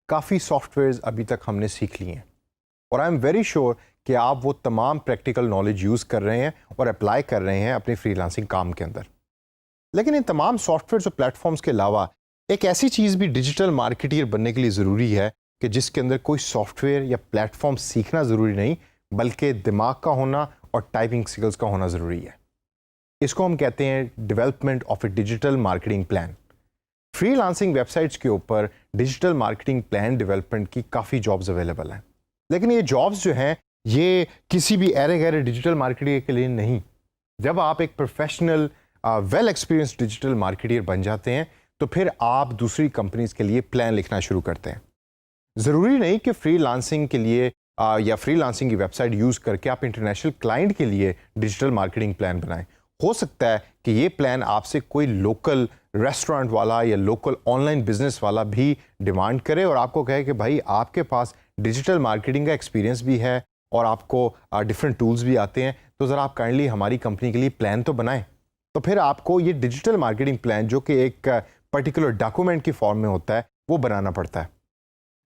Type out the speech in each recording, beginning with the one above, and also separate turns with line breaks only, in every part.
काफ़ी सॉफ्टवेयर्स अभी तक हमने सीख लिए हैं और आई एम वेरी श्योर कि आप वो तमाम प्रैक्टिकल नॉलेज यूज़ कर रहे हैं और अप्लाई कर रहे हैं अपनी फ्रीलांसिंग काम के अंदर। लेकिन इन तमाम सॉफ्टवेयर्स और प्लेटफॉर्म्स के अलावा एक ऐसी चीज़ भी डिजिटल मार्केटियर बनने के लिए ज़रूरी है कि जिसके अंदर कोई सॉफ्टवेयर या प्लेटफॉर्म सीखना ज़रूरी नहीं, बल्कि दिमाग का होना और टाइपिंग स्किल्स का होना ज़रूरी है। इसको हम कहते हैं development of A digital marketing plan. Freelancing websites के ऊपर डिजिटल मार्केटिंग प्लान डेवलपमेंट की काफ़ी जॉब्स अवेलेबल हैं, लेकिन ये जॉब्स जो हैं ये किसी भी अरे गहरे डिजिटल मार्केटिंग के लिए नहीं। जब आप एक professional well experience digital marketeer बन जाते हैं तो फिर आप दूसरी कंपनीज के लिए प्लान लिखना शुरू करते हैं। ज़रूरी नहीं कि फ्रीलांसिंग के लिए या फ्रीलांसिंग की वेबसाइट यूज़ करके आप इंटरनेशनल क्लाइंट के लिए डिजिटल मार्केटिंग प्लान बनाएं। हो सकता है कि ये प्लान आपसे कोई लोकल रेस्टोरेंट वाला या लोकल ऑनलाइन बिजनेस वाला भी डिमांड करे और आपको कहे कि भाई आपके पास डिजिटल मार्केटिंग का एक्सपीरियंस भी है और आपको डिफरेंट टूल्स भी आते हैं, तो ज़रा आप काइंडली हमारी कंपनी के लिए प्लान तो बनाएं। तो फिर आपको ये डिजिटल मार्केटिंग प्लान जो कि एक पर्टिकुलर डॉक्यूमेंट की फॉर्म में होता है वो बनाना पड़ता है।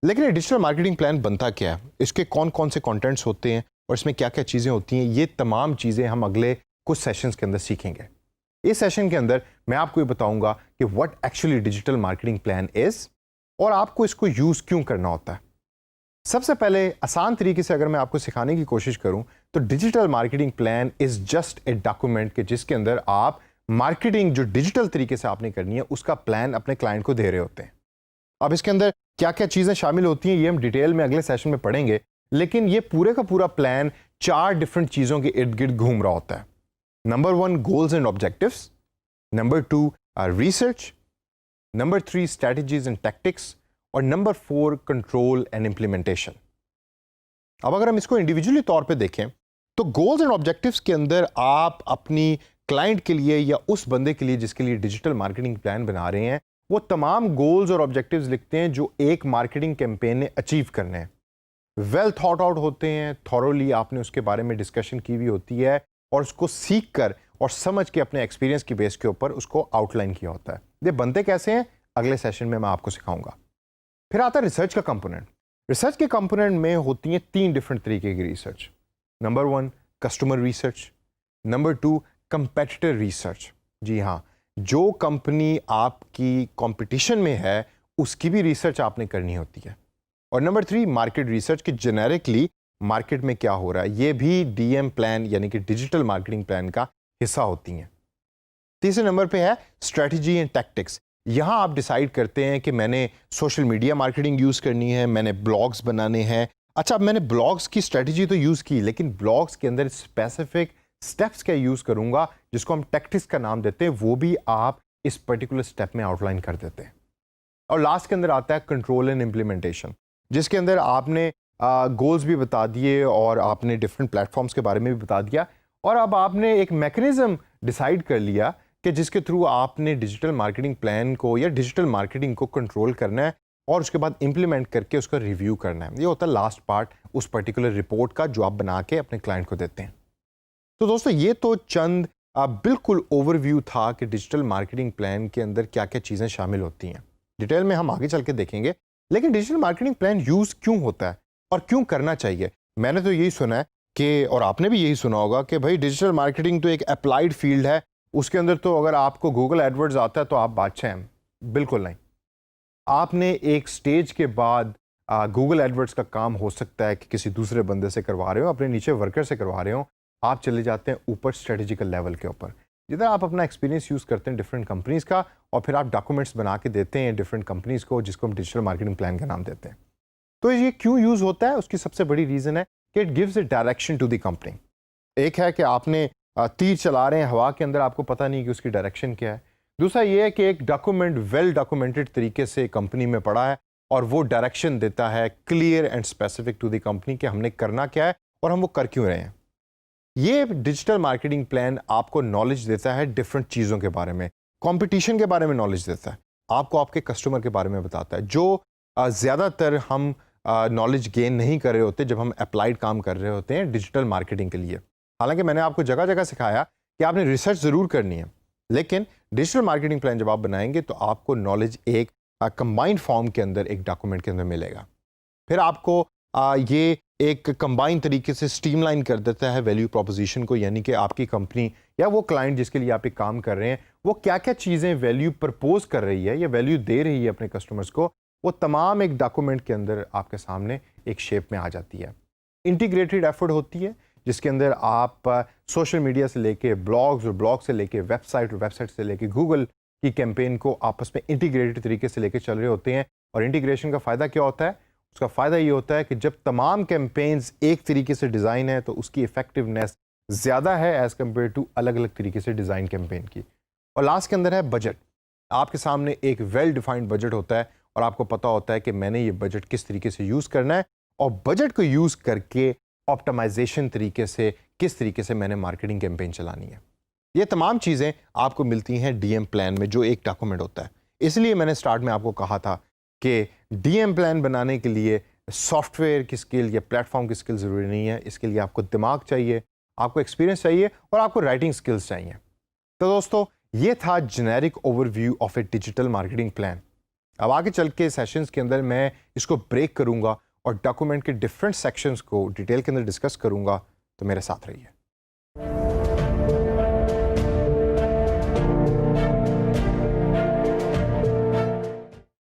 लेकिन ये डिजिटल मार्केटिंग प्लान बनता क्या है, इसके कौन कौन से कंटेंट्स होते हैं और इसमें क्या क्या चीज़ें होती हैं, ये तमाम चीज़ें हम अगले कुछ सेशंस के अंदर सीखेंगे। इस सेशन के अंदर मैं आपको ये बताऊंगा कि what actually digital marketing plan is और आपको इसको यूज़ क्यों करना होता है। सबसे पहले आसान तरीके से अगर मैं आपको सिखाने की कोशिश करूं तो digital marketing plan is just a document के जिसके अंदर आप मार्केटिंग जो डिजिटल तरीके से आपने करनी है उसका प्लान अपने क्लाइंट को दे रहे होते हैं। अब इसके अंदर क्या क्या चीज़ें शामिल होती हैं ये हम डिटेल में अगले सेशन में पढ़ेंगे, लेकिन ये पूरे का पूरा प्लान 4 डिफरेंट चीज़ों के इर्द गिर्द घूम रहा होता है। Number 1 goals and objectives, number 2 research, number 3 strategies and tactics और नंबर 4 कंट्रोल एंड इंप्लीमेंटेशन। अब अगर हम इसको इंडिविजुअली तौर पे देखें तो गोल्स एंड ऑब्जेक्टिव्स के अंदर आप अपनी क्लाइंट के लिए या उस बंदे के लिए जिसके लिए डिजिटल मार्केटिंग प्लान बना रहे हैं वो तमाम गोल्स और ऑब्जेक्टिव्स लिखते हैं जो एक मार्केटिंग कैंपेन ने अचीव करने हैं। वेल थॉट आउट होते हैं, थॉरोली आपने उसके बारे में डिस्कशन की हुई होती है और उसको सीख कर और समझ के अपने एक्सपीरियंस की बेस के ऊपर उसको आउटलाइन किया होता है। ये बनते कैसे हैं अगले सेशन में मैं आपको सिखाऊंगा। फिर आता है रिसर्च का कंपोनेंट। रिसर्च के कंपोनेंट में होती हैं 3 डिफरेंट तरीके की research. Number 1 customer research, number 2 competitor research, जी हाँ, जो कंपनी आपकी कंपटीशन में है उसकी भी रिसर्च आपने करनी होती है, और नंबर 3 मार्केट रिसर्च की जेनेरिकली मार्केट में क्या हो रहा है, ये भी डीएम प्लान यानी कि डिजिटल मार्केटिंग प्लान का हिस्सा होती हैं। तीसरे नंबर पे है स्ट्रेटजी एंड टैक्टिक्स। यहाँ आप डिसाइड करते हैं कि मैंने सोशल मीडिया मार्केटिंग यूज़ करनी है, मैंने ब्लॉग्स बनाने हैं। अच्छा, अब मैंने ब्लॉग्स की स्ट्रेटजी तो यूज़ की, लेकिन ब्लॉग्स के अंदर स्पेसिफिक स्टेप्स क्या यूज़ करूँगा जिसको हम टैक्टिक्स का नाम देते हैं, वो भी आप इस पर्टिकुलर स्टेप में आउटलाइन कर देते हैं। और लास्ट के अंदर आता है कंट्रोल एंड इम्प्लीमेंटेशन, जिसके अंदर आपने गोल्स भी बता दिए और आपने डिफरेंट प्लेटफॉर्म्स के बारे में भी बता दिया, और अब आपने एक मैकेनिज्म डिसाइड कर लिया कि जिसके थ्रू आपने डिजिटल मार्केटिंग प्लान को या डिजिटल मार्केटिंग को कंट्रोल करना है और उसके बाद इंप्लीमेंट करके उसका रिव्यू करना है। ये होता है लास्ट पार्ट उस पर्टिकुलर रिपोर्ट का जो आप बना के अपने क्लाइंट को देते हैं। तो दोस्तों ये तो चंद बिल्कुल ओवरव्यू था कि डिजिटल मार्केटिंग प्लान के अंदर क्या क्या चीज़ें शामिल होती हैं। डिटेल में हम आगे चल के देखेंगे, लेकिन डिजिटल मार्केटिंग प्लान यूज़ क्यों होता है और क्यों करना चाहिए। मैंने तो यही सुना है कि, और आपने भी यही सुना होगा कि भाई डिजिटल मार्केटिंग तो एक अप्लाइड फील्ड है, उसके अंदर तो अगर आपको गूगल एडवर्ड्स आता है तो आप बादशाह हैं। बिल्कुल नहीं। आपने एक स्टेज के बाद गूगल एडवर्ड्स का काम हो सकता है कि किसी दूसरे बंदे से करवा रहे हो, अपने नीचे वर्कर से करवा रहे हो, आप चले जाते हैं ऊपर स्ट्रेटेजिकल लेवल के ऊपर, जिधर आप अपना एक्सपीरियंस यूज़ करते हैं डिफरेंट कंपनीज़ का और फिर आप डॉक्यूमेंट्स बना के देते हैं डिफरेंट कंपनीज़ को, जिसको हम डिजिटल मार्केटिंग प्लान का नाम देते हैं। तो ये क्यों यूज़ होता है, उसकी सबसे बड़ी रीज़न है कि it gives a direction to the company. एक है कि आपने तीर चला रहे हैं हवा के अंदर, आपको पता नहीं कि उसकी डायरेक्शन क्या है। दूसरा ये है कि एक डॉक्यूमेंट वेल डॉक्यूमेंटेड तरीके से कंपनी में पड़ा है और वो डायरेक्शन देता है clear and specific to the company कि हमने करना क्या है और हम वो कर क्यों रहे हैं। ये डिजिटल मार्केटिंग प्लान आपको नॉलेज देता है डिफरेंट चीज़ों के बारे में, कंपटीशन के बारे में नॉलेज देता है, आपको आपके कस्टमर के बारे में बताता है, जो ज़्यादातर हम नॉलेज गेन नहीं कर रहे होते जब हम अप्लाइड काम कर रहे होते हैं डिजिटल मार्केटिंग के लिए। हालांकि मैंने आपको जगह जगह सिखाया कि आपने रिसर्च ज़रूर करनी है, लेकिन डिजिटल मार्केटिंग प्लान जब आप बनाएंगे तो आपको नॉलेज एक कंबाइंड फॉर्म के अंदर एक डॉक्यूमेंट के अंदर मिलेगा। फिर आपको ये एक कंबाइन तरीके से स्ट्रीमलाइन कर देता है वैल्यू प्रोपोजिशन को, यानी कि आपकी कंपनी या वो क्लाइंट जिसके लिए आप एक काम कर रहे हैं वो क्या क्या चीज़ें वैल्यू प्रपोज कर रही है या वैल्यू दे रही है अपने कस्टमर्स को, वो तमाम एक डॉक्यूमेंट के अंदर आपके सामने एक शेप में आ जाती है। इंटीग्रेटेड एफर्ट होती है जिसके अंदर आप सोशल मीडिया से लेके ब्लॉग्स और ब्लॉग से लेके वेबसाइट और वेबसाइट से लेके गूगल की कैंपेन को आपस में इंटीग्रेटेड तरीके से लेके चल रहे होते हैं। और इंटीग्रेशन का फ़ायदा क्या होता है? उसका फ़ायदा ये होता है कि जब तमाम कैंपेन्स एक तरीके से डिज़ाइन है तो उसकी इफ़ेक्टिवनेस ज़्यादा है एज़ कम्पेयर टू अलग अलग तरीके से डिज़ाइन कैंपेन की। और लास्ट के अंदर है बजट। आपके सामने एक वेल डिफाइंड बजट होता है और आपको पता होता है कि मैंने ये बजट किस तरीके से यूज़ करना है और बजट को यूज़ करके ऑप्टिमाइजेशन तरीके से किस तरीके से मैंने मार्केटिंग कैंपेन चलानी है। ये तमाम चीज़ें आपको मिलती हैं डीएम प्लान में, जो एक डॉक्यूमेंट होता है। इसलिए मैंने स्टार्ट में आपको कहा था कि डीएम प्लान बनाने के लिए सॉफ्टवेयर की स्किल या प्लेटफॉर्म की स्किल ज़रूरी नहीं है। इसके लिए आपको दिमाग चाहिए, आपको एक्सपीरियंस चाहिए और आपको राइटिंग स्किल्स चाहिए। तो दोस्तों, ये था generic overview of A digital marketing plan. अब आगे चल के सेशंस के अंदर मैं इसको ब्रेक करूंगा और डॉक्यूमेंट के डिफरेंट सेक्शंस को डिटेल के अंदर डिस्कस करूंगा। तो मेरे साथ रहिए।